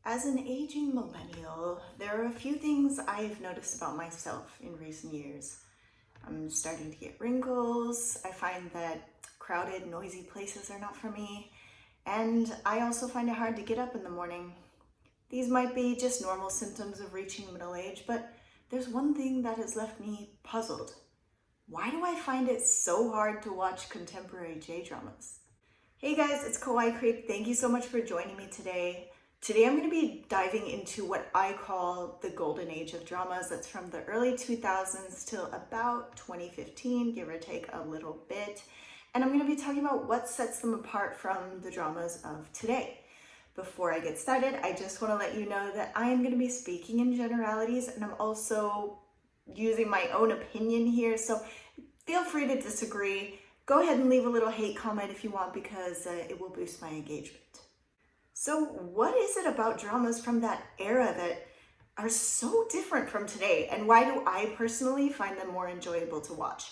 As an aging millennial, there are a few things I've noticed about myself in recent years. I'm starting to get wrinkles. I find that crowded, noisy places are not for me. And I also find it hard to get up in the morning. These might be just normal symptoms of reaching middle age, but there's one thing that has left me puzzled. Why do I find it so hard to watch contemporary J-dramas? Hey guys, it's Kawaii Creep. Thank you so much for joining me today. Today I'm going to be diving into what I call the golden age of dramas. That's from the early 2000s till about 2015, give or take a little bit. And I'm going to be talking about what sets them apart from the dramas of today. Before I get started, I just want to let you know that I am going to be speaking in generalities, and I'm also using my own opinion here, so feel free to disagree. Go ahead and leave a little hate comment if you want, because it will boost my engagement. So what is it about dramas from that era that are so different from today, and why do I personally find them more enjoyable to watch?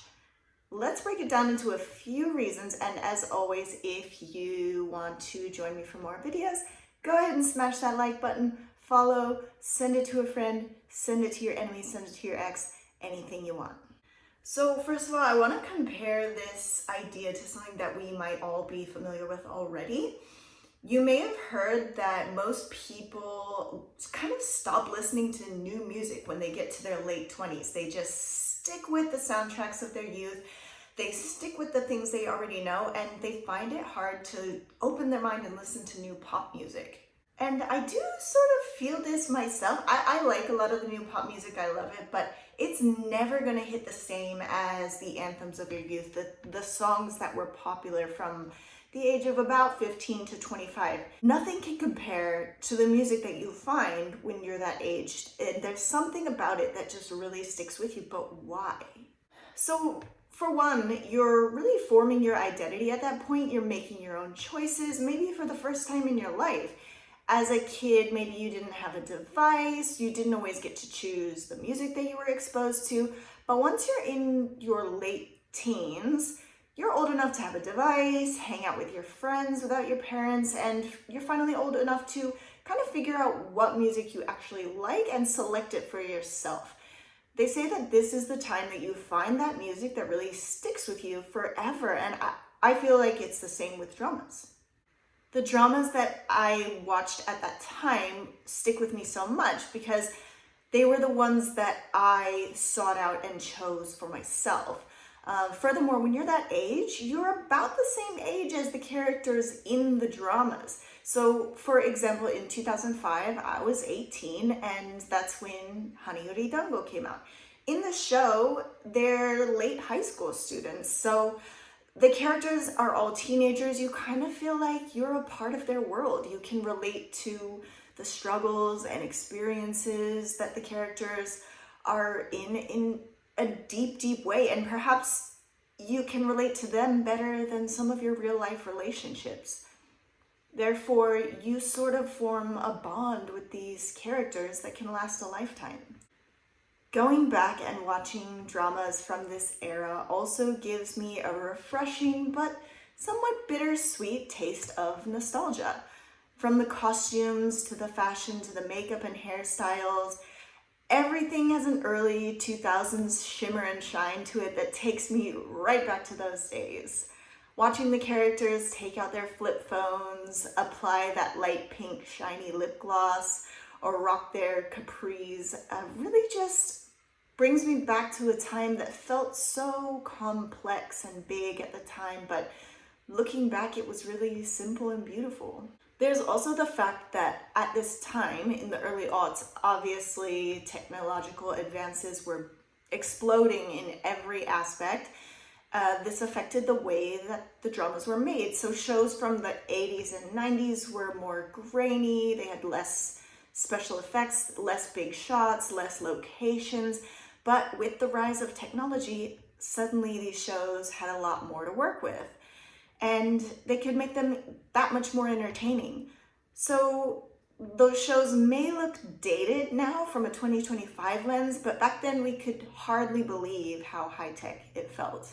Let's break it down into a few reasons, and as always, if you want to join me for more videos, go ahead and smash that like button, follow, send it to a friend, send it to your enemy, send it to your ex, anything you want. So first of all, I want to compare this idea to something that we might all be familiar with already. You may have heard that most people kind of stop listening to new music when they get to their late 20s. They just stick with the soundtracks of their youth. They stick with the things they already know, and they find it hard to open their mind and listen to new pop music. And I do sort of feel this myself. I like a lot of the new pop music, I love it, but it's never gonna hit the same as the anthems of your youth, the songs that were popular from the age of about 15 to 25. Nothing can compare to the music that you find when you're that age. And there's something about it that just really sticks with you, but why? So for one, you're really forming your identity at that point. You're making your own choices, maybe for the first time in your life. As a kid, maybe you didn't have a device, you didn't always get to choose the music that you were exposed to, but once you're in your late teens, you're old enough to have a device, hang out with your friends without your parents, and you're finally old enough to kind of figure out what music you actually like and select it for yourself. They say that this is the time that you find that music that really sticks with you forever, and I feel like it's the same with dramas. The dramas that I watched at that time stick with me so much because they were the ones that I sought out and chose for myself. Furthermore, when you're that age, you're about the same age as the characters in the dramas. So, for example, in 2005, I was 18, and that's when Honey Yori Dango came out. In the show, they're late high school students, so the characters are all teenagers. You kind of feel like you're a part of their world. You can relate to the struggles and experiences that the characters are in a deep, deep way, and perhaps you can relate to them better than some of your real life relationships. Therefore, you sort of form a bond with these characters that can last a lifetime. Going back and watching dramas from this era also gives me a refreshing but somewhat bittersweet taste of nostalgia. From the costumes to the fashion to the makeup and hairstyles, everything has an early 2000s shimmer and shine to it that takes me right back to those days. Watching the characters take out their flip phones, apply that light pink shiny lip gloss, or rock their capris really just brings me back to a time that felt so complex and big at the time, but looking back, it was really simple and beautiful. There's also the fact that at this time, in the early aughts, obviously technological advances were exploding in every aspect. This affected the way that the dramas were made. So shows from the 80s and 90s were more grainy, they had less special effects, less big shots, less locations. But with the rise of technology, suddenly these shows had a lot more to work with, and they could make them that much more entertaining. So those shows may look dated now from a 2025 lens, but back then we could hardly believe how high-tech it felt.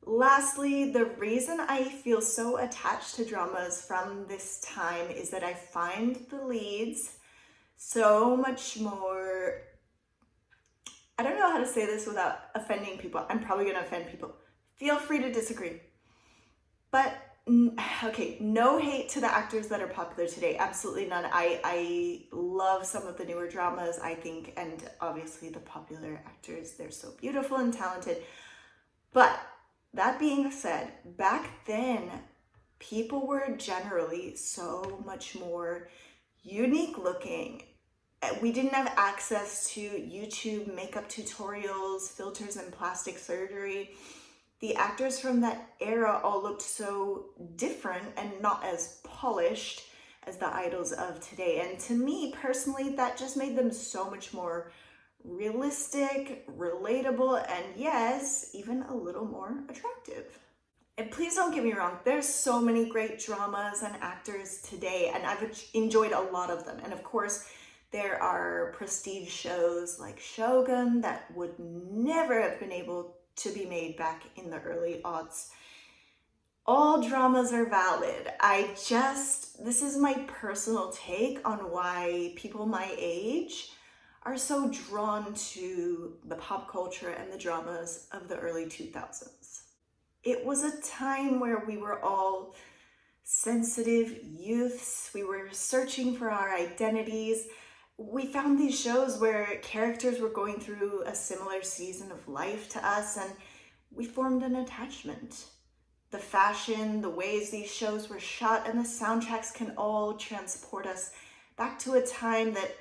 Lastly, the reason I feel so attached to dramas from this time is that I find the leads so much more, I don't know how to say this without offending people. I'm probably going to offend people. Feel free to disagree. But okay, no hate to the actors that are popular today. Absolutely none. I love some of the newer dramas, I think, and obviously the popular actors, they're so beautiful and talented. But that being said, back then, people were generally so much more unique looking. We didn't have access to YouTube makeup tutorials, filters, and plastic surgery. The actors from that era all looked so different and not as polished as the idols of today. And to me personally, that just made them so much more realistic, relatable, and yes, even a little more attractive. And please don't get me wrong, there's so many great dramas and actors today, and I've enjoyed a lot of them. And of course, there are prestige shows like Shogun that would never have been able to be made back in the early aughts. All dramas are valid. This is my personal take on why people my age are so drawn to the pop culture and the dramas of the early 2000s. It was a time where we were all sensitive youths. We were searching for our identities. We found these shows where characters were going through a similar season of life to us, and we formed an attachment. The fashion, the ways these shows were shot, and the soundtracks can all transport us back to a time that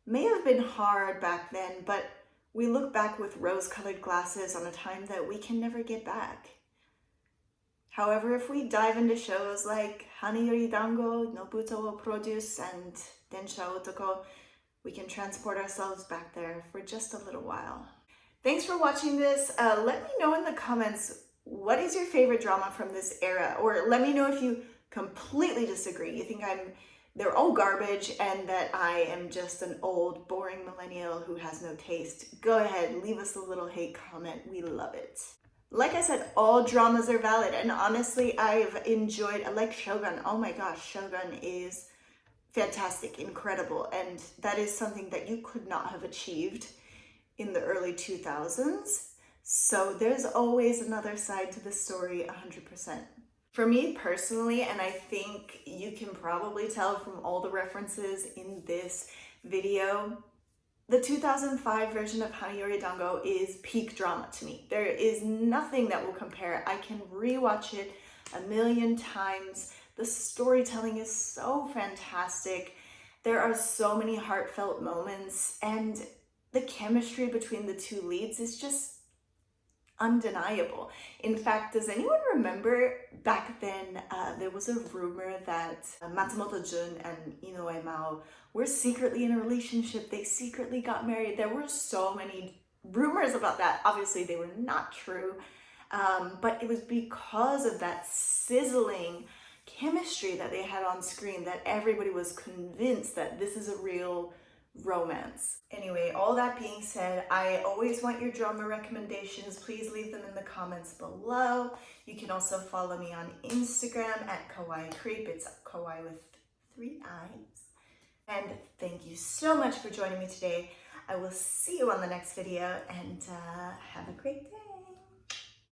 may have been hard back then, but we look back with rose-colored glasses on a time that we can never get back. However, if we dive into shows like Hana Yori Dango, Nobuto wo Produce, and Densha Otoko, we can transport ourselves back there for just a little while. Thanks for watching this. Let me know in the comments, what is your favorite drama from this era? Or let me know if you completely disagree. You think they're all garbage and that I am just an old, boring millennial who has no taste. Go ahead, leave us a little hate comment. We love it. Like I said, all dramas are valid, and honestly, I've enjoyed, like Shogun. Oh my gosh, Shogun is fantastic, incredible, and that is something that you could not have achieved in the early 2000s. So there's always another side to the story, 100%. For me personally, and I think you can probably tell from all the references in this video, the 2005 version of Hana Yori Dango is peak drama to me. There is nothing that will compare. I can rewatch it a million times. The storytelling is so fantastic. There are so many heartfelt moments, and the chemistry between the two leads is just undeniable. In fact, does anyone remember back then there was a rumor that Matsumoto Jun and Inoue Mao were secretly in a relationship. They secretly got married. There were so many rumors about that. Obviously, they were not true, but it was because of that sizzling chemistry that they had on screen that everybody was convinced that this is a real romance. Anyway, all that being said, I always want your drama recommendations. Please leave them in the comments below. You can also follow me on Instagram at Kawaii Creep. It's Kawaii with 3 eyes. And thank you so much for joining me today. I will see you on the next video, and have a great day.